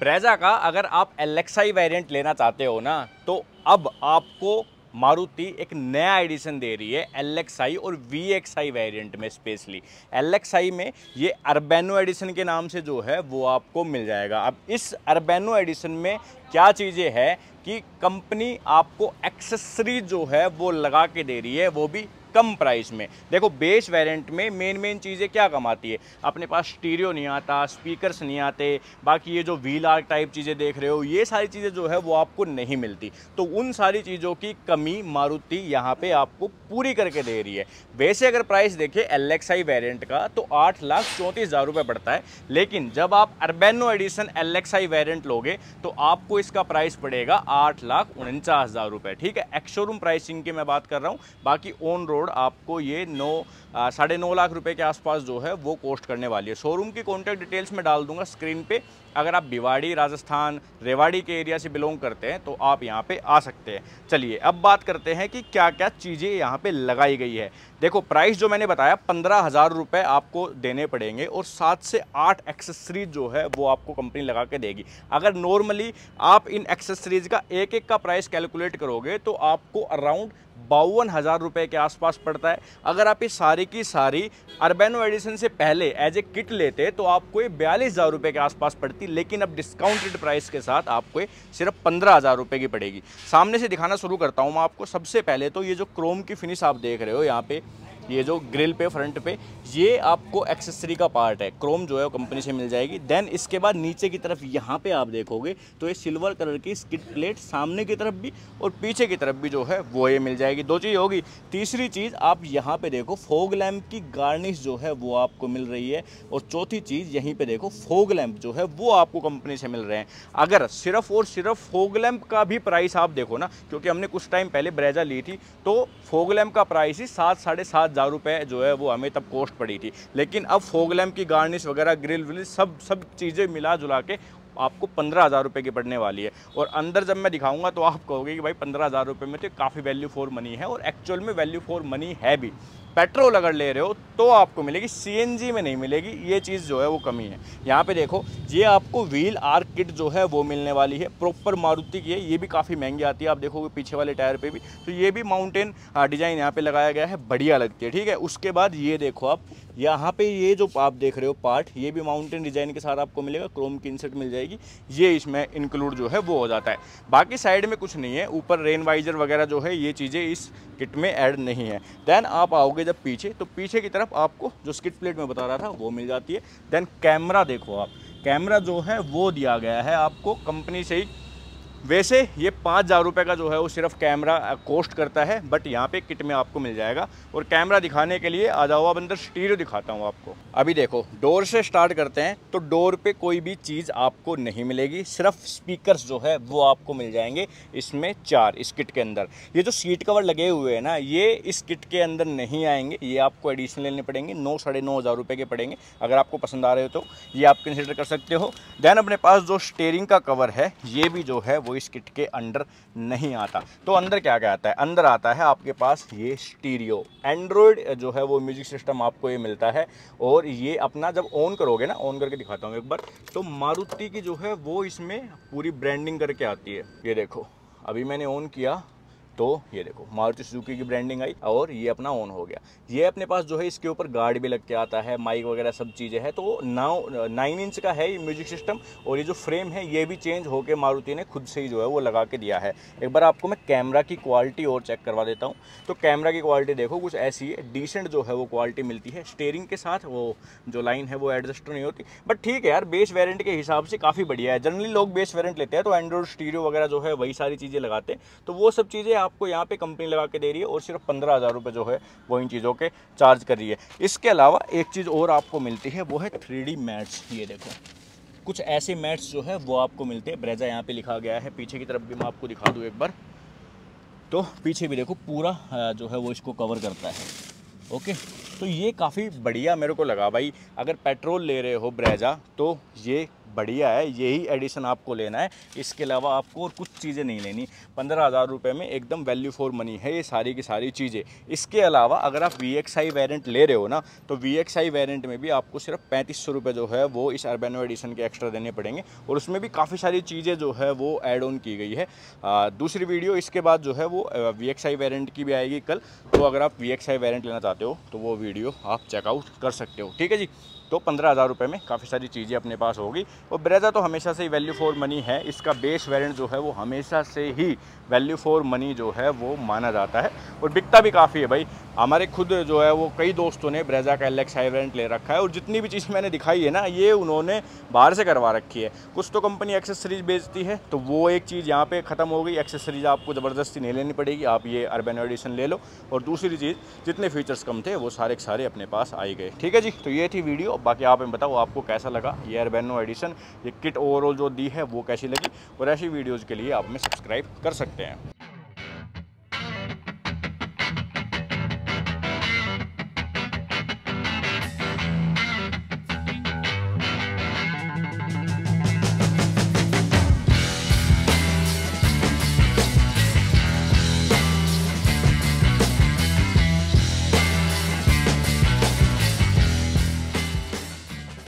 Brezza का अगर आप LXi वेरिएंट लेना चाहते हो ना, तो अब आपको मारुति एक नया एडिशन दे रही है LXi और VXi वेरिएंट में। स्पेशली LXi में ये अर्बेनो एडिशन के नाम से जो है वो आपको मिल जाएगा। अब इस अर्बेनो एडिशन में क्या चीज़ें हैं कि कंपनी आपको एक्सेसरीज जो है वो लगा के दे रही है, वो भी कम प्राइस में। देखो बेस वेरिएंट में मेन चीज़ें क्या कम आती है, अपने पास स्टीरियो नहीं आता, स्पीकर्स नहीं आते, बाकी ये जो व्हील आर्क टाइप चीज़ें देख रहे हो, ये सारी चीज़ें जो है वो आपको नहीं मिलती। तो उन सारी चीज़ों की कमी मारुति यहाँ पे आपको पूरी करके दे रही है। वैसे अगर प्राइस देखें LXi वेरिएंट का तो 8,34,000 रुपये पड़ता है, लेकिन जब आप अर्बेनो एडिशन LXi वेरिएंट लोगे तो आपको इसका प्राइस पड़ेगा 8,49,000 रुपये। ठीक है, एक्स शोरूम प्राइसिंग की मैं बात कर रहा हूँ। बाकी ऑन रोड आपको ये 9.5 लाख रुपए के आसपास जो है वो कॉस्ट करने वाली है। शोरूम की कॉन्टैक्ट डिटेल्स में डाल दूंगा स्क्रीन पे। अगर आप भिवाड़ी, राजस्थान, रेवाड़ी के एरिया से बिलोंग करते हैं तो आप यहाँ पे आ सकते हैं। चलिए अब बात करते हैं कि क्या क्या चीज़ें यहाँ पे लगाई गई है। देखो प्राइस जो मैंने बताया 15,000 रुपये आपको देने पड़ेंगे और 7 से 8 एक्सेसरीज जो है वो आपको कंपनी लगा के देगी। अगर नॉर्मली आप इन एक्सेसरीज का एक एक का प्राइस कैलकुलेट करोगे तो आपको अराउंड 52,000 रुपये के आसपास पड़ता है। अगर आप ये सारी की सारी अर्बेनो एडिशन से पहले एज ए किट लेते तो आपको ये 42,000 रुपये के आसपास पड़ती, लेकिन अब डिस्काउंटेड प्राइस के साथ आपको ये सिर्फ 15,000 रुपये की पड़ेगी। सामने से दिखाना शुरू करता हूँ मैं आपको। सबसे पहले तो ये जो क्रोम की फिनिश आप देख रहे हो यहाँ पे, ये जो ग्रिल पे फ्रंट पे, ये आपको एक्सेसरी का पार्ट है, क्रोम जो है वो कंपनी से मिल जाएगी। देन इसके बाद नीचे की तरफ यहाँ पे आप देखोगे तो ये सिल्वर कलर की स्किड प्लेट सामने की तरफ भी और पीछे की तरफ भी जो है वो ये मिल जाएगी। दो चीज़ होगी। तीसरी चीज़ आप यहाँ पे देखो फॉग लैंप की गार्निश जो है वो आपको मिल रही है। और चौथी चीज़ यहीं पे देखो फॉग लैंप जो है वो आपको कंपनी से मिल रहे हैं। अगर सिर्फ और सिर्फ फॉग लैंप का भी प्राइस आप देखो ना, क्योंकि हमने कुछ टाइम पहले ब्रेजा ली थी तो फॉग लैंप का प्राइस ही 7-7,500 रुपये जो है वो हमें तब कॉस्ट पड़ी थी। लेकिन अब फॉग लैंप की गार्निश वगैरह, ग्रिल विल सब चीज़ें मिला जुला के आपको 15,000 रुपये की पड़ने वाली है। और अंदर जब मैं दिखाऊंगा तो आप कहोगे कि भाई 15,000 रुपये में तो काफ़ी वैल्यू फॉर मनी है, और एक्चुअल में वैल्यू फॉर मनी है भी। पेट्रोल अगर ले रहे हो तो आपको मिलेगी, CNG में नहीं मिलेगी। ये चीज़ जो है वो कमी है। यहाँ पे देखो ये आपको व्हील आर्क किट जो है वो मिलने वाली है, प्रॉपर मारुति की है। ये भी काफ़ी महंगी आती है, आप देखोगे पीछे वाले टायर पे भी। तो ये भी माउंटेन डिज़ाइन यहाँ पे लगाया गया है, बढ़िया लगती है। ठीक है, उसके बाद ये देखो आप यहाँ पे ये जो आप देख रहे हो पार्ट, ये भी माउंटेन डिज़ाइन के साथ आपको मिलेगा, क्रोम की इंसर्ट मिल जाएगी। ये इसमें इंक्लूड जो है वो हो जाता है। बाकी साइड में कुछ नहीं है, ऊपर रेन वाइजर वगैरह जो है ये चीज़ें इस किट में ऐड नहीं है। देन आप आओगे जब पीछे, तो पीछे की तरफ आपको जो स्किड प्लेट में बता रहा था वो मिल जाती है। देन कैमरा देखो आप, कैमरा जो है वो दिया गया है आपको कंपनी से ही। वैसे ये 5,000 रुपये का जो है वो सिर्फ कैमरा कॉस्ट करता है, बट यहाँ पे किट में आपको मिल जाएगा। और कैमरा दिखाने के लिए आ जाओ, अब अंदर स्टीरियो दिखाता हूँ आपको। अभी देखो डोर से स्टार्ट करते हैं तो डोर पे कोई भी चीज़ आपको नहीं मिलेगी, सिर्फ स्पीकर्स जो है वो आपको मिल जाएंगे इसमें 4 इस किट के अंदर। ये जो सीट कवर लगे हुए हैं ना, ये इस किट के अंदर नहीं आएंगे, ये आपको एडिशनल लेने पड़ेंगे, 9-9,500 रुपये के पड़ेंगे। अगर आपको पसंद आ रहे हो तो ये आप कंसिडर कर सकते हो। देन अपने पास जो स्टीयरिंग का कवर है ये भी जो है वो इस किट के अंदर नहीं आता। तो अंदर क्या क्या आता है, अंदर आता है आपके पास ये स्टीरियो, एंड्रॉयड जो है वो म्यूजिक सिस्टम आपको ये मिलता है। और ये अपना जब ऑन करोगे ना, ऑन करके दिखाता हूँ एक बार, तो मारुति की जो है वो इसमें पूरी ब्रांडिंग करके आती है। ये देखो अभी मैंने ऑन किया तो ये देखो मारुति सुजुकी की ब्रांडिंग आई और ये अपना ऑन हो गया। ये अपने पास जो है इसके ऊपर गार्ड भी लग के आता है, माइक वगैरह सब चीज़ें हैं। तो 9 इंच का है ये म्यूजिक सिस्टम। और ये जो फ्रेम है ये भी चेंज होकर मारुति ने खुद से ही जो है वो लगा के दिया है। एक बार आपको मैं कैमरा की क्वालिटी और चेक करवा देता हूँ। तो कैमरा की क्वालिटी देखो कुछ ऐसी है, डिसेंट जो है वो क्वालिटी मिलती है। स्टीयरिंग के साथ वो जो लाइन है वो एडजस्ट नहीं होती, बट ठीक है यार, बेस वेरिएंट के हिसाब से काफ़ी बढ़िया है। जनरली लोग बेस वेरिएंट लेते हैं तो एंड्रॉयड स्टीरियो वगैरह जो है वही सारी चीज़ें लगाते हैं। तो वो सब चीज़ें आपको यहाँ पे कंपनी लगा के दे रही है और सिर्फ 15,000 रुपये जो है वो इन चीज़ों के चार्ज कर रही है। इसके अलावा एक चीज़ और आपको मिलती है, वो है 3D मैट्स। ये देखो कुछ ऐसे मैट्स जो है वो आपको मिलते हैं। ब्रेजा यहाँ पे लिखा गया है, पीछे की तरफ भी मैं आपको दिखा दूँ एक बार। तो पीछे भी देखो पूरा जो है वो इसको कवर करता है। ओके, तो ये काफ़ी बढ़िया मेरे को लगा भाई। अगर पेट्रोल ले रहे हो ब्रेजा तो ये बढ़िया है, यही एडिशन आपको लेना है। इसके अलावा आपको और कुछ चीज़ें नहीं लेनी। 15,000 रुपये में एकदम वैल्यू फॉर मनी है ये सारी की सारी चीज़ें। इसके अलावा अगर आप VXI वेरिएंट ले रहे हो ना, तो VXI वेरिएंट में भी आपको सिर्फ 3500 रुपये जो है वो इस अर्बेनो एडिशन के एक्स्ट्रा देने पड़ेंगे, और उसमें भी काफ़ी सारी चीज़ें जो है वो ऐड ऑन की गई है। दूसरी वीडियो इसके बाद जो है वो VXI वेरिएंट की भी आएगी कल, तो अगर आप VXI वेरिएंट लेना चाहते हो तो वो वीडियो आप चेकआउट कर सकते हो। ठीक है जी। तो 15,000 रुपये में काफ़ी सारी चीज़ें अपने पास होगी। और ब्रेजा तो हमेशा से ही वैल्यू फॉर मनी है, इसका बेस वेरिएंट जो है वो हमेशा से ही वैल्यू फॉर मनी जो है वो माना जाता है, और बिकता भी काफ़ी है भाई। हमारे खुद जो है वो कई दोस्तों ने ब्रेजा का LXI वेरिएंट ले रखा है, और जितनी भी चीज़ मैंने दिखाई है ना ये उन्होंने बाहर से करवा रखी है। कुछ तो कंपनी एक्सेसरीज बेचती है, तो वो एक चीज़ यहाँ पे ख़त्म हो गई। एक्सेसरीज आपको ज़बरदस्ती नहीं लेनी पड़ेगी, आप ये अर्बेनो एडिशन ले लो। और दूसरी चीज़, जितने फीचर्स कम थे वो सारे के सारे अपने पास आई गए। ठीक है जी। तो ये थी वीडियो। बाकी आप हमें बताओ आपको कैसा लगा ये अर्बेनो एडिशन, ये किट ओवरऑल जो दी है वो कैसी लगी। और ऐसी वीडियोज़ के लिए आप हमें सब्सक्राइब कर सकते हैं।